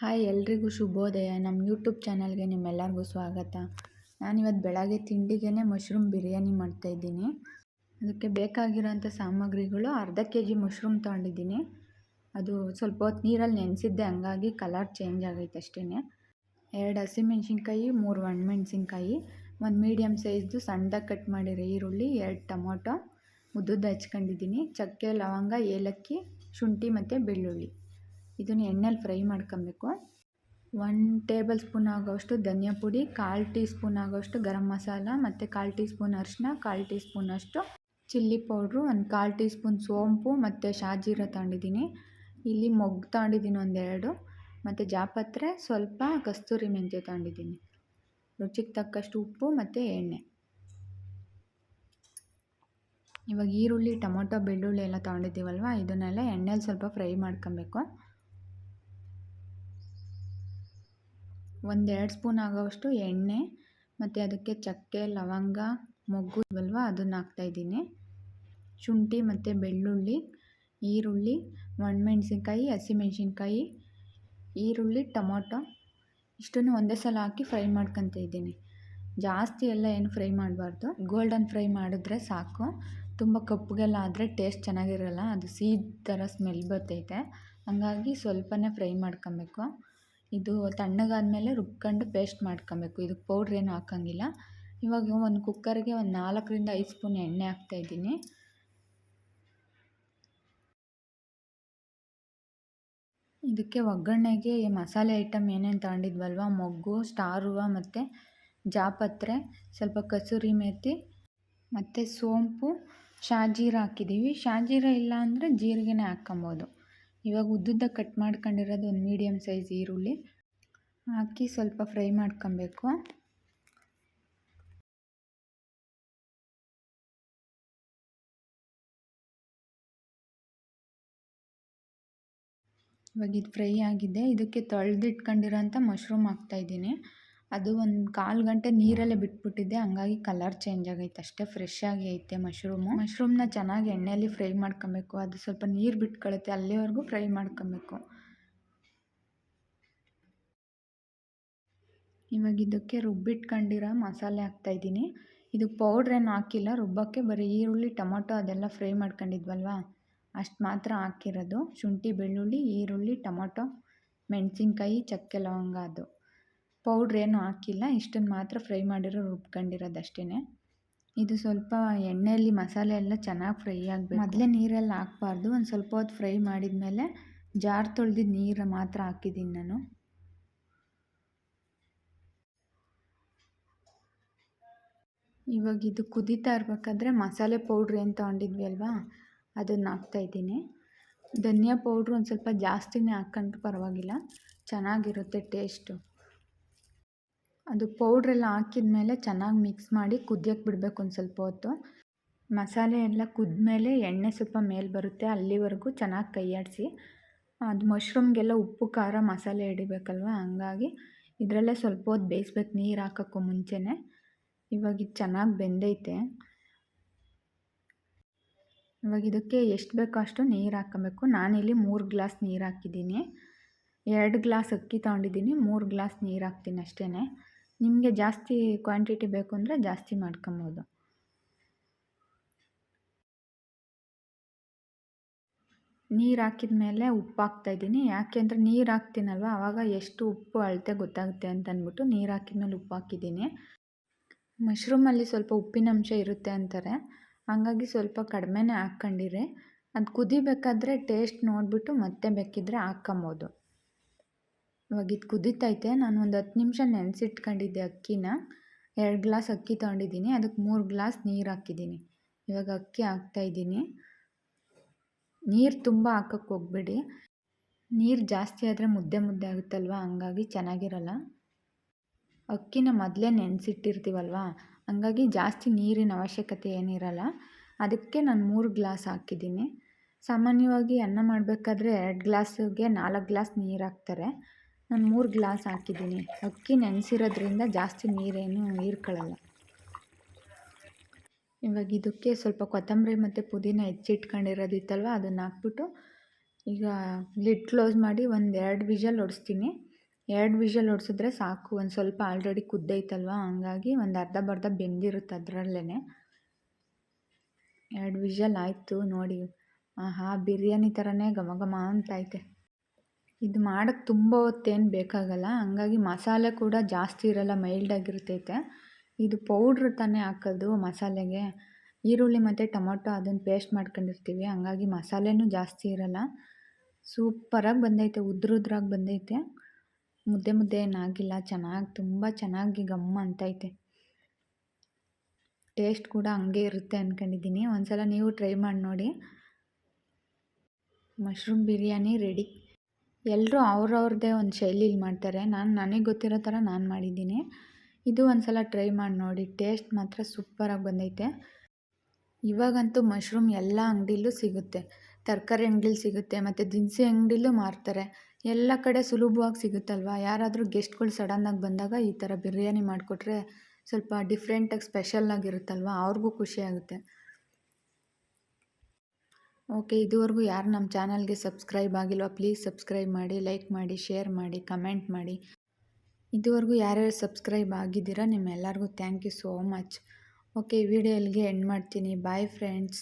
Hi ಎಲ್ರಿಗೂ ಶುಭೋದಯ. ನಮ್ಮ ಯೂಟ್ಯೂಬ್ ಚಾನಲ್ಗೆ ನಿಮ್ಮೆಲ್ಲರಿಗೂ ಸ್ವಾಗತ. ನಾನಿವತ್ತು ಬೆಳಗ್ಗೆ ತಿಂಡಿಗೆ ಮಶ್ರೂಮ್ ಬಿರಿಯಾನಿ ಮಾಡ್ತಾಯಿದ್ದೀನಿ. ಅದಕ್ಕೆ ಬೇಕಾಗಿರೋಂಥ ಸಾಮಗ್ರಿಗಳು ಅರ್ಧ kg ಮಶ್ರೂಮ್ ತೊಗೊಂಡಿದ್ದೀನಿ. ಅದು ಸ್ವಲ್ಪ ಹೊತ್ತು ನೀರಲ್ಲಿ ನೆನೆಸಿದ್ದೆ, ಹಂಗಾಗಿ ಕಲರ್ ಚೇಂಜ್ ಆಗೈತೆ ಅಷ್ಟೇ. 2 ಹಸಿಮೆಣ್ಸಿನ್ಕಾಯಿ, 3 ಒಣಮೆಣ್ಸಿನ್ಕಾಯಿ, ಒಂದು ಮೀಡಿಯಮ್ ಸೈಜ್ದು ಸಣ್ಣದಾಗಿ ಕಟ್ ಮಾಡಿರೋ ಈರುಳ್ಳಿ, 2 ಟೊಮೊಟೊ ಉದ್ದುದ್ದು ಹಚ್ಕೊಂಡಿದ್ದೀನಿ, ಚಕ್ಕೆ, ಲವಂಗ, ಏಲಕ್ಕಿ, ಶುಂಠಿ ಮತ್ತು ಬೆಳ್ಳುಳ್ಳಿ. ಇದನ್ನು ಎಣ್ಣೆಲಿ ಫ್ರೈ ಮಾಡ್ಕೊಬೇಕು. 1 ಟೇಬಲ್ ಸ್ಪೂನ್ ಆಗೋಷ್ಟು ಧನಿಯಾ ಪುಡಿ, 1/4 ಟೀ ಸ್ಪೂನ್ ಆಗೋಷ್ಟು ಗರಂ ಮಸಾಲ ಮತ್ತು 1/4 ಟೀ ಸ್ಪೂನ್ ಅರಿಶಿನ, 1/4 ಟೀ ಸ್ಪೂನಷ್ಟು ಚಿಲ್ಲಿ ಪೌಡ್ರು, 1/4 ಟೀ ಸ್ಪೂನ್ ಸೋಂಪು ಮತ್ತು ಶಾಜೀರ ತಗೊಂಡಿದ್ದೀನಿ. ಇಲ್ಲಿ ಮೊಗ್ಗು ತಗೊಂಡಿದ್ದೀನಿ 1-2 ಮತ್ತು ಜಾಪತ್ರೆ, ಸ್ವಲ್ಪ ಕಸ್ತೂರಿ ಮೆಂತ್ಯ ತಗೊಂಡಿದ್ದೀನಿ. ರುಚಿಗೆ ತಕ್ಕಷ್ಟು ಉಪ್ಪು ಮತ್ತು ಎಣ್ಣೆ. ಇವಾಗ ಈರುಳ್ಳಿ, ಟೊಮೊಟೊ, ಬೆಳ್ಳುಳ್ಳಿ ಎಲ್ಲ ತಗೊಂಡಿದ್ದೀವಲ್ವ, ಇದನ್ನೆಲ್ಲ ಎಣ್ಣೆಲಿ ಸ್ವಲ್ಪ ಫ್ರೈ ಮಾಡ್ಕೊಬೇಕು. 1-2 ಸ್ಪೂನ್ ಆಗೋವಷ್ಟು ಎಣ್ಣೆ ಮತ್ತು ಅದಕ್ಕೆ ಚಕ್ಕೆ, ಲವಂಗ, ಮೊಗ್ಗು ಇಲ್ವಲ್ವ ಅದನ್ನು ಹಾಕ್ತಾಯಿದ್ದೀನಿ. ಶುಂಠಿ ಮತ್ತು ಬೆಳ್ಳುಳ್ಳಿ, ಈರುಳ್ಳಿ, ಒಣಮೆಣ್ಸಿನ್ಕಾಯಿ, ಹಸಿಮೆಣ್ಸಿನ್ಕಾಯಿ, ಈರುಳ್ಳಿ, ಟೊಮೊಟೊ ಇಷ್ಟನ್ನು ಒಂದೇ ಸಲ ಹಾಕಿ ಫ್ರೈ ಮಾಡ್ಕೊತ ಇದ್ದೀನಿ. ಜಾಸ್ತಿ ಎಲ್ಲ ಏನು ಫ್ರೈ ಮಾಡಬಾರ್ದು, ಗೋಲ್ಡನ್ ಫ್ರೈ ಮಾಡಿದ್ರೆ ಸಾಕು. ತುಂಬ ಕಪ್ಪಗೆಲ್ಲ ಆದರೆ ಟೇಸ್ಟ್ ಚೆನ್ನಾಗಿರಲ್ಲ, ಅದು ಸೀದ್ ಥರ ಸ್ಮೆಲ್ ಬರ್ತೈತೆ. ಹಂಗಾಗಿ ಸ್ವಲ್ಪನೇ ಫ್ರೈ ಮಾಡ್ಕೊಬೇಕು. ಇದು ತಣ್ಣಗಾದ್ಮೇಲೆ ರುಬ್ಕೊಂಡು ಪೇಸ್ಟ್ ಮಾಡ್ಕೊಬೇಕು. ಇದಕ್ಕೆ ಪೌಡ್ರ್ ಏನು ಹಾಕೋಂಗಿಲ್ಲ. ಇವಾಗ ಒಂದು ಕುಕ್ಕರ್ಗೆ 4-5 ಸ್ಪೂನ್ ಎಣ್ಣೆ ಹಾಕ್ತಾಯಿದ್ದೀನಿ. ಇದಕ್ಕೆ ಒಗ್ಗರಣೆಗೆ ಮಸಾಲೆ ಐಟಮ್ ಏನೇನು ತಗೊಂಡಿದ್ವಲ್ವ, ಮೊಗ್ಗು, ಸ್ಟಾರ್ ಹೂವು ಮತ್ತು ಜಾಪತ್ರೆ, ಸ್ವಲ್ಪ ಕಸೂರಿ ಮೇಥಿ ಮತ್ತು ಸೋಂಪು, ಶಾಜೀರ ಹಾಕಿದ್ದೀವಿ. ಶಾಜೀರ ಇಲ್ಲ ಅಂದರೆ ಜೀರಿಗೆನೇ ಹಾಕ್ಕೊಬೋದು. ಇವಾಗ ಉದ್ದುದ್ದ ಕಟ್ ಮಾಡ್ಕೊಂಡಿರೋದು ಒಂದು ಮೀಡಿಯಮ್ ಸೈಜ್ ಈರುಳ್ಳಿ ಹಾಕಿ ಸ್ವಲ್ಪ ಫ್ರೈ ಮಾಡ್ಕೊಬೇಕು. ಇವಾಗ ಇದು ಫ್ರೈ ಆಗಿದೆ. ಇದಕ್ಕೆ ತೊಳೆದಿಟ್ಕೊಂಡಿರೋಂಥ ಮಶ್ರೂಮ್ ಹಾಕ್ತಾಯಿದ್ದೀನಿ. ಅದು 1/4 ಗಂಟೆ ನೀರಲ್ಲೇ ಬಿಟ್ಬಿಟ್ಟಿದ್ದೆ, ಹಂಗಾಗಿ ಕಲರ್ ಚೇಂಜ್ ಆಗೈತೆ ಅಷ್ಟೇ. ಫ್ರೆಶ್ ಆಗಿ ಐತೆ ಮಶ್ರೂಮ್ನ ಚೆನ್ನಾಗಿ ಎಣ್ಣೆಯಲ್ಲಿ ಫ್ರೈ ಮಾಡ್ಕೊಬೇಕು. ಅದು ಸ್ವಲ್ಪ ನೀರು ಬಿಟ್ಕೊಳ್ಳುತ್ತೆ, ಅಲ್ಲಿವರೆಗೂ ಫ್ರೈ ಮಾಡ್ಕೊಬೇಕು. ಇವಾಗ ಇದಕ್ಕೆ ರುಬ್ಬಿಟ್ಕೊಂಡಿರೋ ಮಸಾಲೆ ಹಾಕ್ತಾಯಿದ್ದೀನಿ. ಇದಕ್ಕೆ ಪೌಡ್ರ್ ಏನು ಹಾಕಿಲ್ಲ, ರುಬ್ಬಕ್ಕೆ ಬರೀ ಈರುಳ್ಳಿ, ಟೊಮೊಟೊ ಅದೆಲ್ಲ ಫ್ರೈ ಮಾಡ್ಕೊಂಡಿದ್ವಲ್ವ ಅಷ್ಟು ಮಾತ್ರ ಹಾಕಿರೋದು. ಶುಂಠಿ, ಬೆಳ್ಳುಳ್ಳಿ, ಈರುಳ್ಳಿ, ಟೊಮೊಟೊ, ಮೆಣಸಿನ್ಕಾಯಿ, ಚಕ್ಕೆ, ಲವಂಗ ಅದು ಪೌಡ್ರ್ ಏನು ಹಾಕಿಲ್ಲ. ಇಷ್ಟನ್ನು ಮಾತ್ರ ಫ್ರೈ ಮಾಡಿರೋ ರುಬ್ಕೊಂಡಿರೋದು ಅಷ್ಟೇ. ಇದು ಸ್ವಲ್ಪ ಎಣ್ಣೆಯಲ್ಲಿ ಮಸಾಲೆ ಎಲ್ಲ ಚೆನ್ನಾಗಿ ಫ್ರೈ ಆಗಬೇಕು. ಮೊದಲೇ ನೀರೆಲ್ಲ ಹಾಕ್ಬಾರ್ದು. ಒಂದು ಸ್ವಲ್ಪ ಹೊತ್ತು ಫ್ರೈ ಮಾಡಿದ್ಮೇಲೆ ಜಾರ್ ತೊಳೆದಿದ್ದು ನೀರು ಮಾತ್ರ ಹಾಕಿದ್ದೀನಿ ನಾನು. ಇವಾಗ ಇದು ಕುದೀತಾ ಇರಬೇಕಾದ್ರೆ ಮಸಾಲೆ ಪೌಡ್ರ್ ಏನು ತೊಗೊಂಡಿದ್ವಿ ಅಲ್ವಾ ಅದನ್ನು ಹಾಕ್ತಾಯಿದ್ದೀನಿ. ಧನಿಯಾ ಪೌಡ್ರು ಒಂದು ಸ್ವಲ್ಪ ಜಾಸ್ತಿನೇ ಹಾಕ್ಕೊಂಡ್ರೆ ಪರವಾಗಿಲ್ಲ, ಚೆನ್ನಾಗಿರುತ್ತೆ ಟೇಸ್ಟು. ಅದು ಪೌಡ್ರೆಲ್ಲ ಹಾಕಿದ ಮೇಲೆ ಚೆನ್ನಾಗಿ ಮಿಕ್ಸ್ ಮಾಡಿ ಕುದಿಯೋಕ್ಕೆ ಬಿಡಬೇಕು ಒಂದು ಸ್ವಲ್ಪ ಹೊತ್ತು. ಮಸಾಲೆ ಎಲ್ಲ ಕುದ್ಮೇಲೆ ಎಣ್ಣೆ ಸ್ವಲ್ಪ ಮೇಲೆ ಬರುತ್ತೆ, ಅಲ್ಲಿವರೆಗೂ ಚೆನ್ನಾಗಿ ಕೈ ಆಡಿಸಿ. ಅದು ಮಶ್ರೂಮ್ಗೆಲ್ಲ ಉಪ್ಪು, ಖಾರ, ಮಸಾಲೆ ಹಿಡಿಬೇಕಲ್ವ, ಹಂಗಾಗಿ ಇದರಲ್ಲೇ ಸ್ವಲ್ಪ ಹೊತ್ತು ಬೇಯಿಸ್ಬೇಕು ನೀರು ಹಾಕೋಕ್ಕೂ ಮುಂಚೆನೇ. ಇವಾಗ ಇದು ಚೆನ್ನಾಗಿ ಬೆಂದೈತೆ. ಇವಾಗ ಇದಕ್ಕೆ ಎಷ್ಟು ಬೇಕೋ ಅಷ್ಟು ನೀರು ಹಾಕ್ಕೊಬೇಕು. ನಾನಿಲ್ಲಿ 3 ಗ್ಲಾಸ್ ನೀರು ಹಾಕಿದ್ದೀನಿ. 2 ಗ್ಲಾಸ್ ಅಕ್ಕಿ ತೊಗೊಂಡಿದ್ದೀನಿ, 3 ಗ್ಲಾಸ್ ನೀರು ಹಾಕ್ತೀನಿ ಅಷ್ಟೇ. ನಿಮಗೆ ಜಾಸ್ತಿ ಕ್ವಾಂಟಿಟಿ ಬೇಕು ಅಂದರೆ ಜಾಸ್ತಿ ಮಾಡ್ಕೊಬೋದು. ನೀರು ಹಾಕಿದ ಮೇಲೆ ಉಪ್ಪು ಹಾಕ್ತಾಯಿದ್ದೀನಿ. ಯಾಕೆಂದರೆ ನೀರು ಹಾಕ್ತೀನಲ್ವ ಆವಾಗ ಎಷ್ಟು ಉಪ್ಪು ಅಳತೆ ಗೊತ್ತಾಗುತ್ತೆ ಅಂತ ಅಂದ್ಬಿಟ್ಟು ನೀರು ಹಾಕಿದ ಮೇಲೆ ಉಪ್ಪು ಹಾಕಿದ್ದೀನಿ. ಮಶ್ರೂಮಲ್ಲಿ ಸ್ವಲ್ಪ ಉಪ್ಪಿನಂಶ ಇರುತ್ತೆ ಅಂತಾರೆ, ಹಾಗಾಗಿ ಸ್ವಲ್ಪ ಕಡಿಮೆನೇ ಹಾಕ್ಕೊಂಡಿರಿ. ಅದು ಕುದಿಬೇಕಾದ್ರೆ ಟೇಸ್ಟ್ ನೋಡಿಬಿಟ್ಟು ಮತ್ತೆ ಬೇಕಿದ್ದರೆ ಹಾಕ್ಕೊಬೋದು. ಇವಾಗ ಇದು ಕುದೀತೈತೆ. ನಾನು ಒಂದು 10 ನಿಮಿಷ ನೆನೆಸಿಟ್ಕೊಂಡಿದ್ದೆ ಅಕ್ಕಿನ. 2 ಗ್ಲಾಸ್ ಅಕ್ಕಿ ತೊಗೊಂಡಿದ್ದೀನಿ, ಅದಕ್ಕೆ 3 ಗ್ಲಾಸ್ ನೀರು ಹಾಕಿದ್ದೀನಿ. ಇವಾಗ ಅಕ್ಕಿ ಹಾಕ್ತಾಯಿದ್ದೀನಿ. ನೀರು ತುಂಬ ಹಾಕೋಕ್ಕೆ ಹೋಗಬೇಡಿ, ನೀರು ಜಾಸ್ತಿ ಆದರೆ ಮುದ್ದೆ ಮುದ್ದೆ ಆಗುತ್ತಲ್ವ, ಹಂಗಾಗಿ ಚೆನ್ನಾಗಿರಲ್ಲ. ಅಕ್ಕಿನ ಮೊದಲೇ ನೆನೆಸಿಟ್ಟಿರ್ತೀವಲ್ವ, ಹಂಗಾಗಿ ಜಾಸ್ತಿ ನೀರಿನ ಅವಶ್ಯಕತೆ ಏನಿರಲ್ಲ. ಅದಕ್ಕೆ ನಾನು 3 ಗ್ಲಾಸ್ ಹಾಕಿದ್ದೀನಿ. ಸಾಮಾನ್ಯವಾಗಿ ಅನ್ನ ಮಾಡಬೇಕಾದ್ರೆ 2 ಗ್ಲಾಸಿಗೆ 4 ಗ್ಲಾಸ್ ನೀರು ಹಾಕ್ತಾರೆ. ನಾನು 3 ಗ್ಲಾಸ್ ಹಾಕಿದ್ದೀನಿ. ಅಕ್ಕಿ ನೆನೆಸಿರೋದ್ರಿಂದ ಜಾಸ್ತಿ ನೀರೇನು ಹೀರ್ಕೊಳ್ಳಲ್ಲ. ಇವಾಗ ಇದಕ್ಕೆ ಸ್ವಲ್ಪ ಕೊತ್ತಂಬರಿ ಮತ್ತು ಪುದೀನ ಹೆಚ್ಚಿಟ್ಕೊಂಡಿರೋದಿತ್ತಲ್ವ ಅದನ್ನು ಹಾಕ್ಬಿಟ್ಟು ಈಗ ಲಿಡ್ ಕ್ಲೋಸ್ ಮಾಡಿ 1-2 ವಿಷಲ್ ಹೊಡಿಸ್ತೀನಿ. 2 ವಿಷಲ್ ಹೊಡ್ಸಿದ್ರೆ ಸಾಕು. ಒಂದು ಸ್ವಲ್ಪ ಆಲ್ರೆಡಿ ಕುದ್ದೈತಲ್ವ, ಹಂಗಾಗಿ ಒಂದು ಅರ್ಧಂಬರ್ಧ ಬೆಂದಿರುತ್ತೆ ಅದರಲ್ಲೇ. 2 ವಿಷಲ್ ಆಯಿತು ನೋಡಿ. ಆಹಾ, ಬಿರಿಯಾನಿ ಥರನೇ ಘಮ ಘಮ ಅಂತೈತೆ. ಇದು ಮಾಡೋಕ್ಕೆ ತುಂಬ ಹೊತ್ತೇನು ಬೇಕಾಗಲ್ಲ, ಹಂಗಾಗಿ ಮಸಾಲೆ ಕೂಡ ಜಾಸ್ತಿ ಇರಲ್ಲ, ಮೈಲ್ಡಾಗಿರ್ತೈತೆ. ಇದು ಪೌಡ್ರ್ ತಾನೇ ಹಾಕೋದು ಮಸಾಲೆಗೆ. ಈರುಳ್ಳಿ ಮತ್ತು ಟೊಮೊಟೊ ಅದನ್ನು ಪೇಸ್ಟ್ ಮಾಡ್ಕೊಂಡಿರ್ತೀವಿ, ಹಂಗಾಗಿ ಮಸಾಲೆನೂ ಜಾಸ್ತಿ ಇರಲ್ಲ. ಸೂಪರಾಗಿ ಬಂದೈತೆ, ಉದ್ರಾಗಿ ಬಂದೈತೆ. ಮುದ್ದೆ ಮುದ್ದೆ ಏನಾಗಿಲ್ಲ, ತುಂಬ ಚೆನ್ನಾಗಿ ಘಮ್ ಅಂತೈತೆ. ಟೇಸ್ಟ್ ಕೂಡ ಹಂಗೆ ಇರುತ್ತೆ ಅಂದ್ಕೊಂಡಿದ್ದೀನಿ. ಒಂದ್ಸಲ ನೀವು ಟ್ರೈ ಮಾಡಿ ನೋಡಿ. Mushroom biryani ready. ಎಲ್ಲರೂ ಅವ್ರವ್ರದ್ದೇ ಒಂದು ಶೈಲಿಲಿ ಮಾಡ್ತಾರೆ. ನನಗೆ ಗೊತ್ತಿರೋ ಥರ ನಾನು ಮಾಡಿದ್ದೀನಿ. ಇದು ಒಂದ್ಸಲ ಟ್ರೈ ಮಾಡಿ ನೋಡಿ, ಟೇಸ್ಟ್ ಮಾತ್ರ ಸೂಪರಾಗಿ ಬಂದೈತೆ. ಇವಾಗಂತೂ ಮಶ್ರೂಮ್ ಎಲ್ಲ ಅಂಗಡಿಲೂ ಸಿಗುತ್ತೆ. ತರಕಾರಿ ಅಂಗಡಿಲಿ ಸಿಗುತ್ತೆ ಮತ್ತು ದಿನಸಿ ಅಂಗಡಿಲೂ ಮಾರ್ತಾರೆ. ಎಲ್ಲ ಕಡೆ ಸುಲಭವಾಗಿ ಸಿಗುತ್ತಲ್ವ. ಯಾರಾದರೂ ಗೆಸ್ಟ್ಗಳು ಸಡನ್ನಾಗಿ ಬಂದಾಗ ಈ ಥರ ಬಿರಿಯಾನಿ ಮಾಡಿಕೊಟ್ರೆ ಸ್ವಲ್ಪ ಡಿಫ್ರೆಂಟಾಗಿ ಸ್ಪೆಷಲ್ಲಾಗಿರುತ್ತಲ್ವ, ಅವ್ರಿಗೂ ಖುಷಿಯಾಗುತ್ತೆ. ಓಕೆ, ಇದುವರೆಗೂ ಯಾರು ನಮ್ಮ ಚಾನಲ್ಗೆ ಸಬ್ಸ್ಕ್ರೈಬ್ ಆಗಿಲ್ವ, ಪ್ಲೀಸ್ ಸಬ್ಸ್ಕ್ರೈಬ್ ಮಾಡಿ, ಲೈಕ್ ಮಾಡಿ, ಶೇರ್ ಮಾಡಿ, ಕಮೆಂಟ್ ಮಾಡಿ. ಇದುವರೆಗೂ ಯಾರ್ಯಾರು ಸಬ್ಸ್ಕ್ರೈಬ್ ಆಗಿದ್ದೀರಾ ನಿಮ್ಮೆಲ್ಲರಿಗೂ thank you so much. Okay, ಈ ವಿಡಿಯೋ ಇಲ್ಲಿಗೆ ಎಂಡ್ ಮಾಡ್ತೀನಿ. Bye friends.